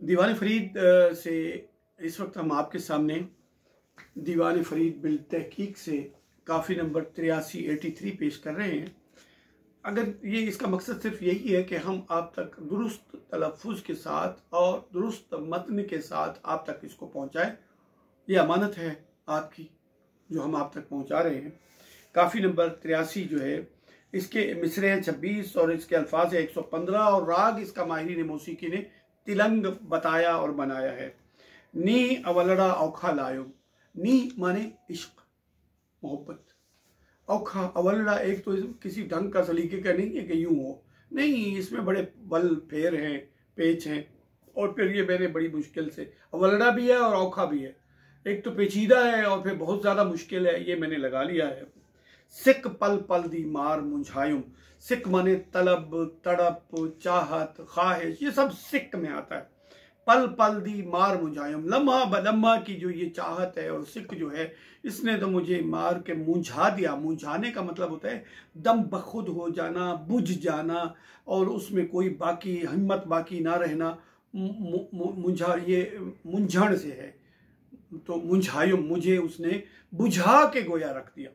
दीवान फरीद से इस वक्त हम आपके सामने दीवान फरीद बिल तहकीक से काफ़ी नंबर 83 पेश कर रहे हैं। अगर ये इसका मकसद सिर्फ यही है कि हम आप तक दुरुस्त तलफ़ुज़ के साथ और दुरुस्त मतन के साथ आप तक इसको पहुँचाएँ। ये अमानत है आपकी जो हम आप तक पहुँचा रहे हैं। काफ़ी नंबर 83 जो है इसके मिसरे हैं 26 और इसके अल्फाज है 115 और राग इसका माहिरीन मौसीकी ने तिलंग बताया और बनाया है। नी अवलड़ा औखा लायो, नी माने इश्क मोहब्बत, औखा अवलड़ा एक तो किसी ढंग का सलीके का नहीं है कि यूं हो, नहीं, इसमें बड़े बल फेर हैं, पेच हैं और फिर ये मैंने बड़ी मुश्किल से अवलड़ा भी है और औखा भी है, एक तो पेचीदा है और फिर बहुत ज़्यादा मुश्किल है, ये मैंने लगा लिया है। सिक पल पल दी मार मुंझायुम, सिक माने तलब, तड़प, चाहत, ख्वाहिश, ये सब सिक में आता है। पल पल दी मार मुंझायुम, लम्हा बलम्हा की जो ये चाहत है और सिक जो है इसने तो मुझे मार के मुंझा दिया। मुंझाने का मतलब होता है दम बखुद हो जाना, बुझ जाना और उसमें कोई बाकी हिम्मत बाकी ना रहना। मुंझा ये मुंझण से है, तो मुंझायुम मुझे उसने बुझा के गोया रख दिया।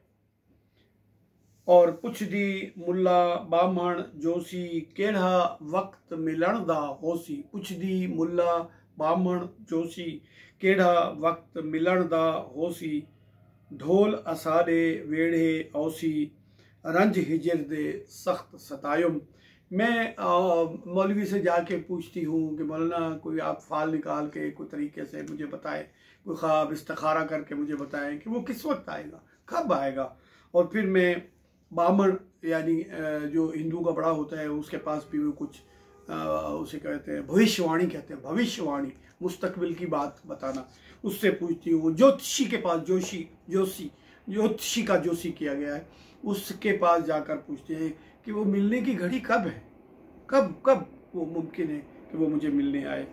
और पुछ दी मुल्ला बामण जोशी केड़ा वक्त मिलण दा होसी, पुछ दी मुल्ला बामण जोशी केड़ा वक्त मिलण दा होसी, ढोल असाडे वेड़े औसी, रंज हिजर दे सख्त सतायुम। मैं मौलवी से जाके पूछती हूँ कि मौलाना कोई आप फाल निकाल के कोई तरीके से मुझे बताएं, कोई ख्वाब इस्तिखारा करके मुझे बताएं कि वो किस वक्त आएगा, कब आएगा। और फिर मैं बामण यानी जो हिंदू का बड़ा होता है उसके पास भी वो कुछ उसे कहते हैं भविष्यवाणी कहते हैं, भविष्यवाणी मुस्तकबिल की बात बताना, उससे पूछती हूँ। ज्योतिषी के पास ज्योतिषी का जोशी किया गया है, उसके पास जाकर पूछते हैं कि वो मिलने की घड़ी कब है, कब वो मुमकिन है कि वो मुझे मिलने आए।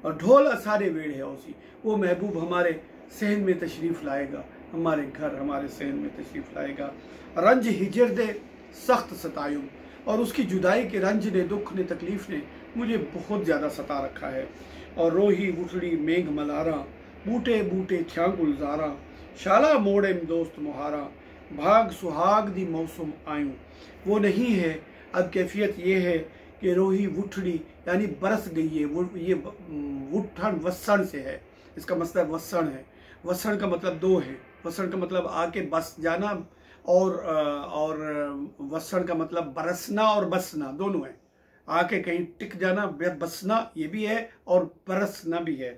और ढोल असारे वेड़ है उसी, वो महबूब हमारे सहन में तशरीफ़ लाएगा, हमारे घर हमारे सहन में तशरीफ़ लाएगा। रंज हिजर दे सख्त सतायुम, और उसकी जुदाई के रंज ने, दुख ने, तकलीफ़ ने मुझे बहुत ज़्यादा सता रखा है। और रोही उठड़ी मेघ मल्हारा, बूटे बूटे थ्या गुलजारा, शाला मोड़े में दोस्त मुहारा, भाग सुहाग दी मौसम आयूं। वो नहीं है, अब कैफियत ये है कि रोही उठड़ी यानी बरस गई है। वो ये उठन वसन से है, इसका मतलब वसन है। वसन का मतलब दो है, वसन का मतलब आके बस जाना और वसन का मतलब बरसना और बसना दोनों है। आके कहीं टिक जाना, बसना ये भी है और बरसना भी है।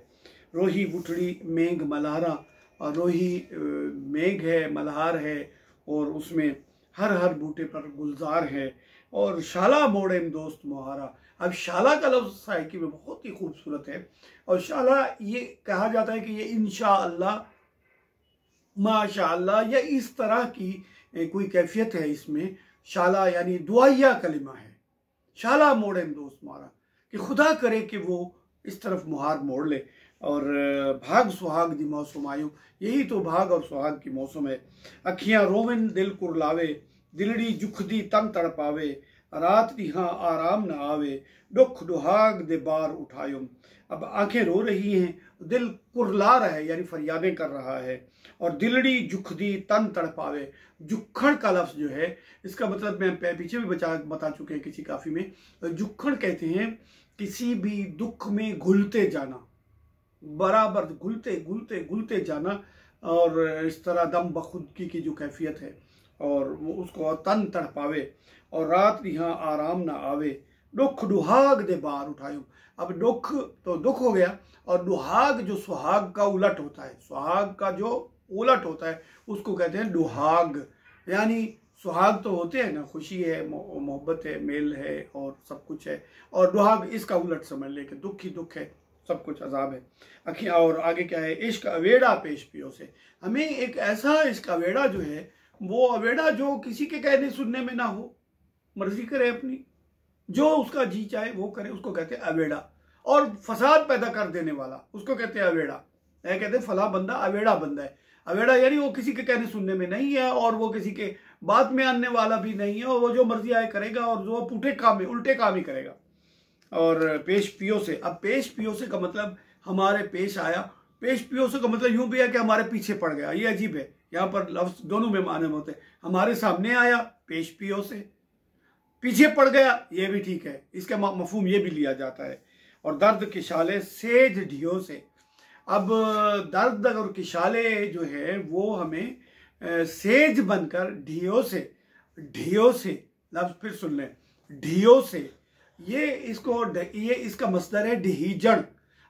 रोही उठड़ी मेघ मल्हारा, और रोही मेघ है, मल्हार है और उसमें हर हर बूटे पर गुलजार है। और शाला मोड़े में दोस्त मुहारा, अब शाला का लफ्ज़ साइकी में बहुत ही खूबसूरत है। और शाला ये कहा जाता है कि ये इंशाअल्लाह, माशाअल्लाह, या इस तरह की कोई कैफियत है इसमें। शाला यानी दुआया कलिमा है, शाला मोड़े में दोस्त मुहारा, कि खुदा करे कि वो इस तरफ मुहार मोड़ ले। और भाग सुहाग दी मौसम आयु, यही तो भाग और सुहाग की मौसम है। अखियां रोवन दिल कुरलावे, दिलड़ी जुखदी तन तड़पावे, रात दिहां आराम न आवे, दुख दुहाग दे बार उठायुम। अब आंखें रो रही हैं, दिल कुरला रहा है यानी फरियादें कर रहा है। और दिलड़ी जुखदी तन तड़पावे, जुखड़ का लफ्ज़ जो है इसका मतलब मैं पीछे भी बता चुके हैं किसी काफ़ी में। जुखड़ कहते हैं किसी भी दुख में घुलते जाना, बराबर घुलते घुलते घुलते जाना, और इस तरह दम बखुदगी की जो कैफियत है और वो उसको तन तड़पावे। और रात यहाँ आराम ना आवे, दुख दुहाग दे बार उठायूं। अब दुख तो दुख हो गया, और दुहाग जो सुहाग का उलट होता है, सुहाग का जो उलट होता है उसको कहते हैं दुहाग। यानी सुहाग तो होते हैं ना, खुशी है, मोहब्बत है, मेल है और सब कुछ है, और दुहाग इसका उलट समझ ले कि दुख ही दुख है, सब कुछ अजाब है। अखियाँ और आगे क्या है, इश्क अवेड़ा पेश पियो से, हमें एक ऐसा इश्क अवेड़ा जो है, वो अवेड़ा जो किसी के कहने सुनने में ना हो, मर्जी करे अपनी, जो उसका जी चाहे वो करे, उसको कहते हैं अवेड़ा। और फसाद पैदा कर देने वाला उसको कहते हैं अवेड़ा। कहते हैं फला बंदा अवेड़ा बंदा है। अवेड़ा यानी वो किसी के कहने सुनने में नहीं है और वो किसी के बात में आने वाला भी नहीं है, और वो जो मर्जी आए करेगा और जो पुठे काम में उल्टे काम ही करेगा। और पेश पियो से, अब पेश पियो से का मतलब हमारे पेश आया, पेश पियो से का मतलब यूं भी है कि हमारे पीछे पड़ गया। ये अजीब है, यहाँ पर लफ्ज दोनों में माने होते हैं। हमारे सामने आया पेश पियो से, पीछे पड़ गया ये भी ठीक है, इसका मफहूम ये भी लिया जाता है। और दर्द किशाले सेज ढियो से, अब दर्द और किशाले जो है वो हमें सेज बनकर ढियो से, ढियो से लफ्ज फिर सुन लें, ढियो से, ये इसका मसदर है ढहीजन।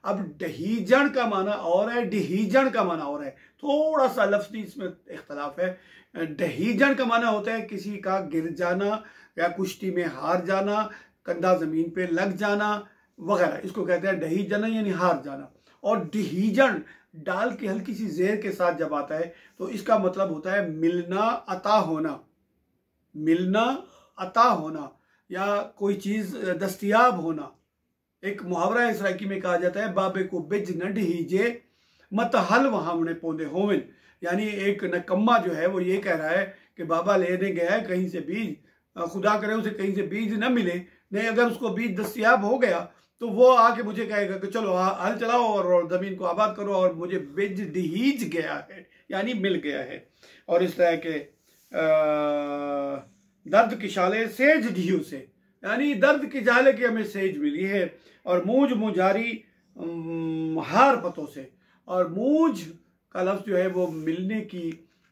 अब ढहीजन का माना और है, ढहीजन का माना और है, थोड़ा सा लफ्जी इसमें इख्तलाफ है। ढहीजन का माना होता है किसी का गिर जाना या कुश्ती में हार जाना, कंधा जमीन पे लग जाना वगैरह, इसको कहते हैं ढहीजन यानी हार जाना। और ढहीजन डाल की हल्की सी जेर के साथ जब आता है तो इसका मतलब होता है मिलना अता होना, मिलना अता होना या कोई चीज दस्तयाब होना। एक मुहावरा है इसराइकी में कहा जाता है बाबे को बिज न ढहीजे मत हल वहां पौधे होवन, यानी एक नकम्मा जो है वो ये कह रहा है कि बाबा लेने गया है कहीं से बीज, खुदा करे उसे कहीं से बीज न मिले, नहीं अगर उसको बीज दस्तयाब हो गया तो वो आके मुझे कहेगा कि चलो हल चलाओ और जमीन को आबाद करो, और मुझे बीज ढहीज गया है यानी मिल गया है। और इस तरह के दर्द की शाले सेज ढियो से, यानी दर्द की जाले की हमें सेज मिली है। और मूझ मुजारी हार पतों से, और मूझ का लफ्ज जो है वो मिलने की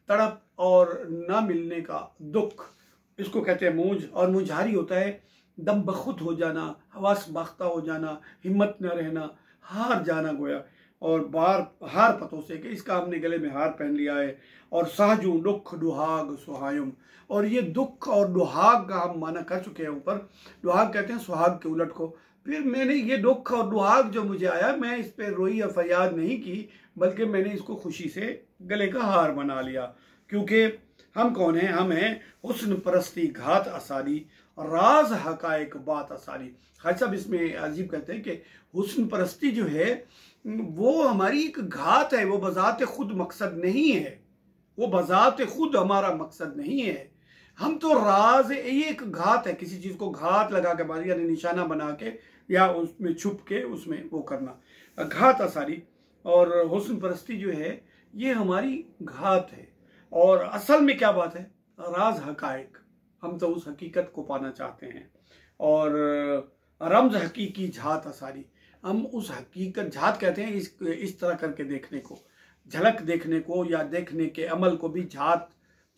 तड़प और ना मिलने का दुख, इसको कहते हैं मूझ। और मुझारी होता है दम बखुद हो जाना, हवास बाख्ता हो जाना, हिम्मत न रहना, हार जाना गोया। और बार हार पतों से कि इसका हमने गले में हार पहन लिया है। और साजू दुख दुहाग सुहायुम, और ये दुख और दुहाग का हम माना कर चुके हैं ऊपर। दुहाग कहते हैं सुहाग के उलट को। फिर मैंने ये दुख और दुहाग जो मुझे आया, मैं इस पर रोई या फरियाद नहीं की, बल्कि मैंने इसको खुशी से गले का हार बना लिया। क्योंकि हम कौन हैं? हम हैं हुस्न परस्ती घात आसारी, राज हकायक बात आसारी। खान साहब इसमें अजीब कहते हैं कि हुस्न परस्ती जो है वो हमारी एक घात है, वो बजाते खुद मकसद नहीं है, वो बजाते खुद हमारा मकसद नहीं है। हम तो राज, ये एक घात है, किसी चीज को घात लगा के मारी यानी निशाना बना के या उसमें छुप के उसमें वो करना, घात आसारी। और हुस्न परस्ती जो है ये हमारी घात है। और असल में क्या बात है? राज हकायक, हम तो उस हकीकत को पाना चाहते हैं। और रमज हकीकी झात आसारी, हम उस हकीकत, झात कहते हैं इस तरह करके देखने को, झलक देखने को या देखने के अमल को भी झात,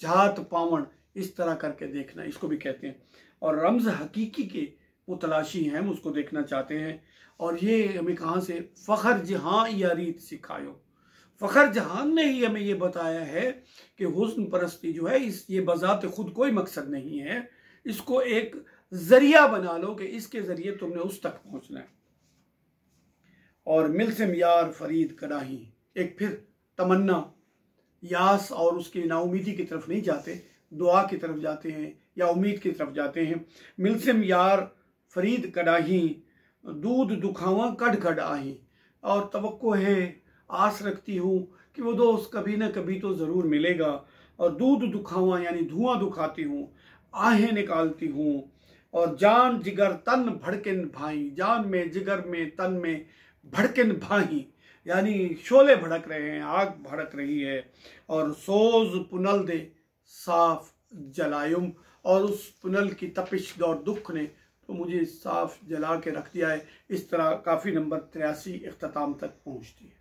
झात पावण, इस तरह करके देखना इसको भी कहते हैं। और रमज हकीकी के वो तलाशी हैं, हम उसको देखना चाहते हैं। और ये हमें कहाँ से? फ़खर जहाँ या रीत सिखायो, फ़खर जहान ने ही हमें ये बताया है कि हुस्न परस्ती जो है ये बजाते खुद कोई मकसद नहीं है, इसको एक जरिया बना लो कि इसके जरिए तुमने उस तक पहुंचना है। और मिलसिम यार फरीद कडाही, एक फिर तमन्ना, यास और उसकी नाउमीदी की तरफ नहीं जाते, दुआ की तरफ जाते हैं या उम्मीद की तरफ जाते हैं। मिलसिम यार फरीद कडाही, दूध दुखावा कड़ कड़ आही, और तवक्को है, आस रखती हूँ कि वो दोस्त कभी ना कभी तो ज़रूर मिलेगा। और दूध दुखावा यानी धुआं दुखाती हूँ, आहें निकालती हूँ। और जान जिगर तन भड़किन भाई, जान में जिगर में तन में भड़किन भाई, यानी शोले भड़क रहे हैं, आग भड़क रही है। और सोज पुनल दे साफ जलायुम, और उस पुनल की तपिश और दुख ने तो मुझे साफ जला के रख दिया है। इस तरह काफ़ी नंबर 83 इख्तिताम तक पहुँचती है।